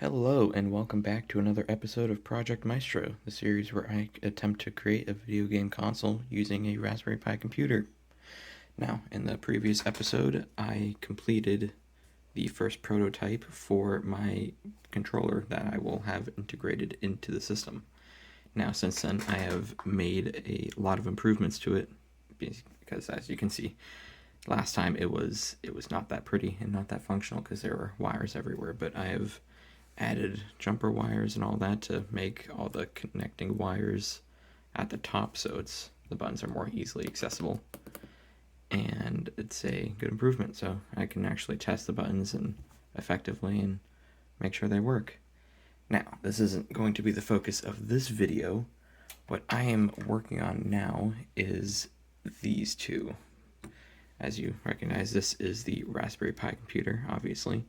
Hello, and welcome back to another episode of Project Maestro, the series where I attempt to create a video game console using a Raspberry Pi computer. Now, in the previous episode, I completed the first prototype for my controller that I will have integrated into the system. Now, since then, I have made a lot of improvements to it, because as you can see, last time it was not that pretty and not that functional because there were wires everywhere, but I have added jumper wires and all that to make all the connecting wires at the top so the buttons are more easily accessible, and it's a good improvement, so I can actually test the buttons and effectively and make sure they work. Now, this isn't going to be the focus of this video. What I am working on now is these two. As you recognize, this is the Raspberry Pi computer, obviously.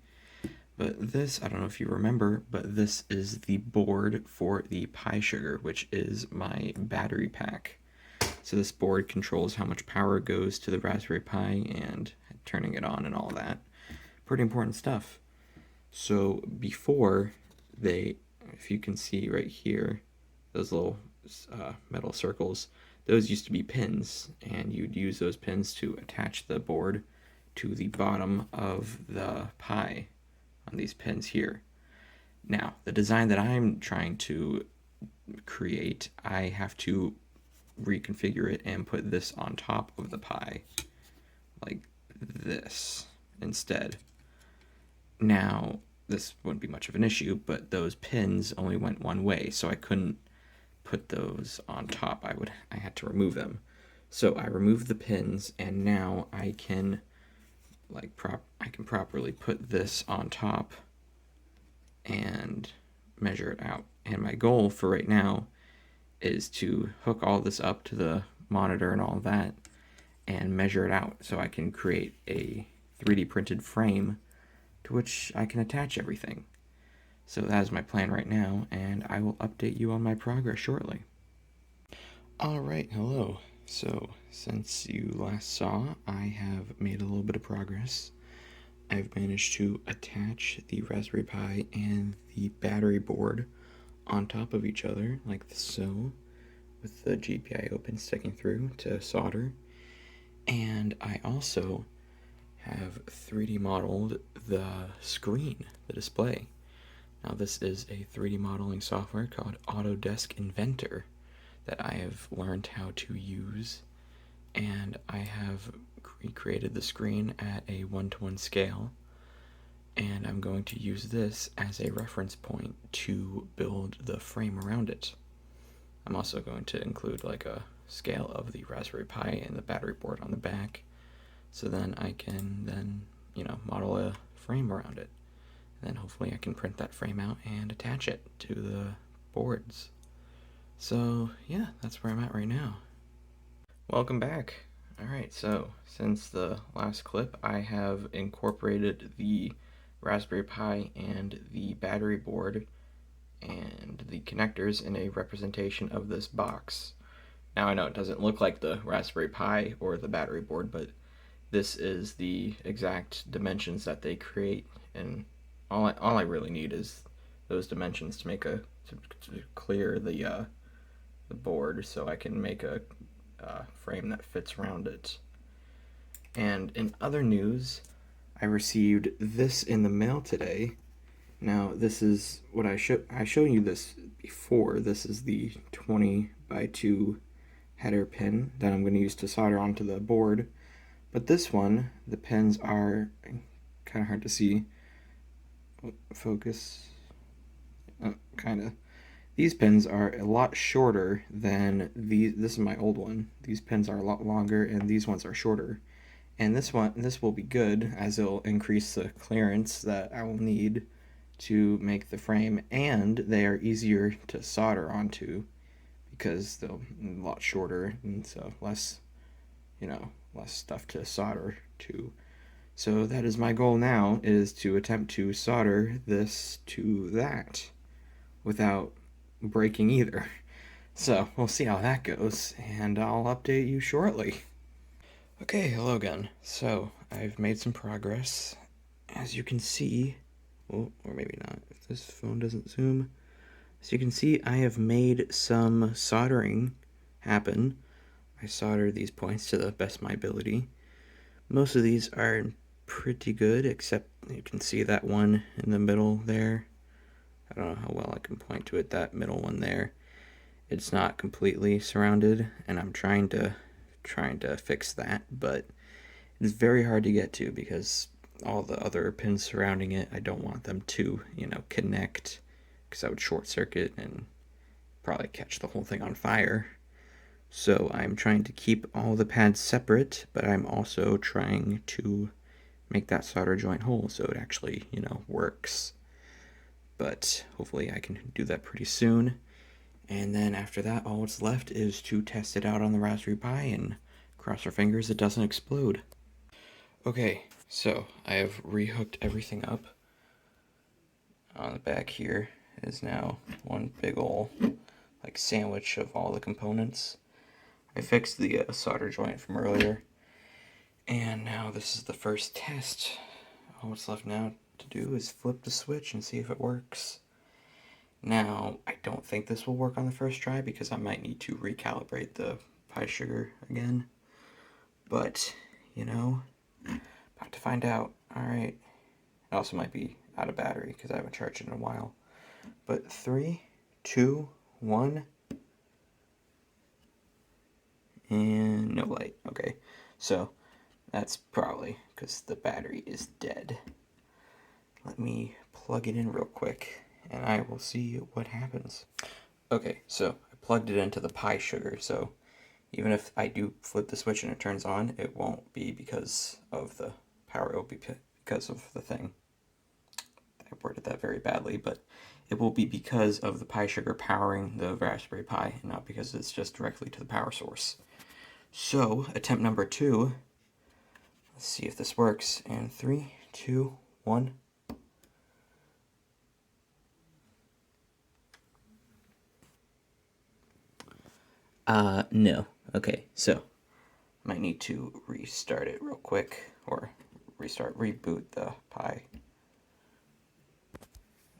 But this, I don't know if you remember, but this is the board for the Pi Sugar, which is my battery pack. So this board controls how much power goes to the Raspberry Pi and turning it on and all that. Pretty important stuff. So before if you can see right here, those little metal circles, those used to be pins, and you'd use those pins to attach the board to the bottom of the Pi on these pins here. Now, the design that I'm trying to create, I have to reconfigure it and put this on top of the Pi, like this, instead. Now, this wouldn't be much of an issue, but those pins only went one way, so I couldn't put those on top. I had to remove them. So I removed the pins, and now I can properly put this on top and measure it out. And my goal for right now is to hook all this up to the monitor and all that and measure it out so I can create a 3D printed frame to which I can attach everything. So that is my plan right now, and I will update you on my progress shortly. Alright, hello. So, since you last saw, I have made a little bit of progress. I've managed to attach the Raspberry Pi and the battery board on top of each other, like so, with the GPIO pin sticking through to solder. And I also have 3D modeled the screen, the display. Now, this is a 3D modeling software called Autodesk Inventor that I have learned how to use, and I have recreated the screen at a 1:1 scale, and I'm going to use this as a reference point to build the frame around it. I'm also going to include like a scale of the Raspberry Pi and the battery board on the back, so then I can model a frame around it. And then hopefully I can print that frame out and attach it to the boards. So yeah, that's where I'm at right now. Welcome back. Alright, so since the last clip, I have incorporated the Raspberry Pi and the battery board and the connectors in a representation of this box. Now, I know it doesn't look like the Raspberry Pi or the battery board, but this is the exact dimensions that they create, and all I really need is those dimensions to clear the board so I can make a frame that fits around it. And in other news, I received this in the mail today. Now, this is what I showed you this before. This is the 20x2 header pin that I'm going to use to solder onto the board. But this one, the pins are kind of hard to see. Focus. Kind of. These pins are a lot shorter than these. This is my old one. These pins are a lot longer, and these ones are shorter. And this will be good, as it'll increase the clearance that I will need to make the frame, and they are easier to solder onto because they're a lot shorter, and so less stuff to solder to. So that is my goal now, is to attempt to solder this to that without breaking either. So we'll see how that goes, and I'll update you shortly. Okay, hello again. So I've made some progress. As you can see, well, or maybe not, this phone doesn't zoom. So you can see I have made some soldering happen. I soldered these points to the best of my ability. Most of these are pretty good, except you can see that one in the middle there. I don't know how well I can point to it, that middle one there. It's not completely surrounded, and I'm trying to fix that, but it's very hard to get to because all the other pins surrounding it, I don't want them to, connect, because that would short circuit and probably catch the whole thing on fire. So I'm trying to keep all the pads separate, but I'm also trying to make that solder joint whole so it actually, works. But hopefully I can do that pretty soon. And then after that, all that's left is to test it out on the Raspberry Pi and cross our fingers it doesn't explode. Okay, so I have rehooked everything up. On the back here is now one big ol' sandwich of all the components. I fixed the solder joint from earlier, and now this is the first test. All that's left now to do is flip the switch and see if it works. Now, I don't think this will work on the first try because I might need to recalibrate the Pi sugar again. But, about to find out. Alright. It also might be out of battery because I haven't charged it in a while. But 3, 2, 1. And no light. Okay. So, that's probably because the battery is dead. Let me plug it in real quick and I will see what happens. Okay, so I plugged it into the Pi sugar, so even if I do flip the switch and it turns on, it won't be because of the power, it will be because of the thing. I worded that very badly, but it will be because of the Pi sugar powering the Raspberry Pi, and not because it's just directly to the power source. So, attempt number 2, let's see if this works, and 3, 2, 1. No. Okay, so might need to restart it real quick, or reboot the Pi.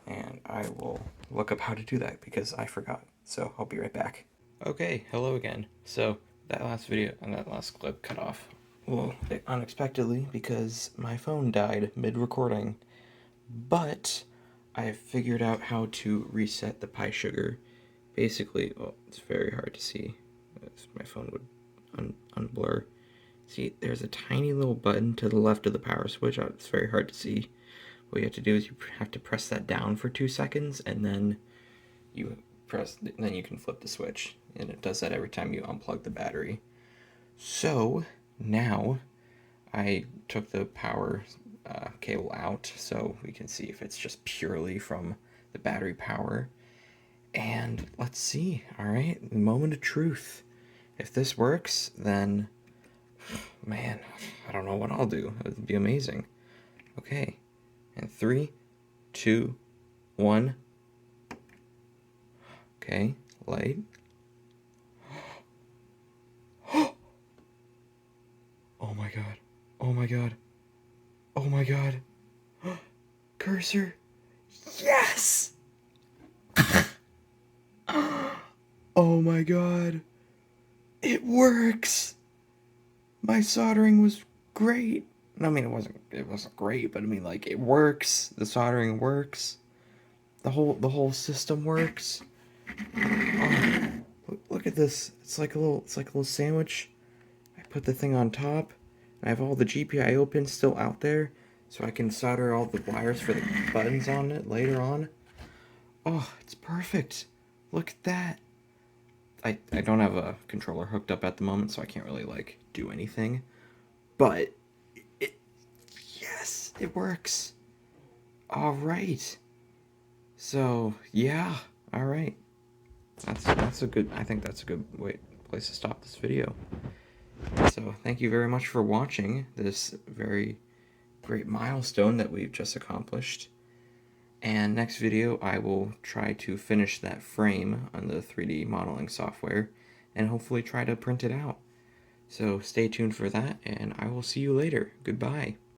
And I will look up how to do that because I forgot. So I'll be right back. Okay, hello again. So that last video and that last clip cut off. Well, unexpectedly because my phone died mid-recording. But I figured out how to reset the Pi sugar. Basically, well, it's very hard to see. My phone would unblur. See, there's a tiny little button to the left of the power switch. It's very hard to see. What you have to do is you have to press that down for 2 seconds, and then you can flip the switch. And it does that every time you unplug the battery. So now I took the power cable out so we can see if it's just purely from the battery power. And let's see. All right, the moment of truth. If this works, then man, I don't know what I'll do. It would be amazing. Okay, and 3, 2, 1. Okay, light. Oh my god. Oh my god. Oh my god. Cursor. Yes! Oh my god. It works. My soldering was great. I mean, it wasn't great, but I mean, it works. The soldering works. The whole system works. Oh, look at this. It's like a little sandwich. I put the thing on top. I have all the GPIO pins still out there, so I can solder all the wires for the buttons on it later on. Oh, it's perfect. Look at that. I don't have a controller hooked up at the moment, so I can't really do anything. But yes, it works. All right. So yeah, all right. That's a good. I think that's a good place to stop this video. So thank you very much for watching this very great milestone that we've just accomplished. And next video, I will try to finish that frame on the 3D modeling software and hopefully try to print it out. So stay tuned for that, and I will see you later. Goodbye.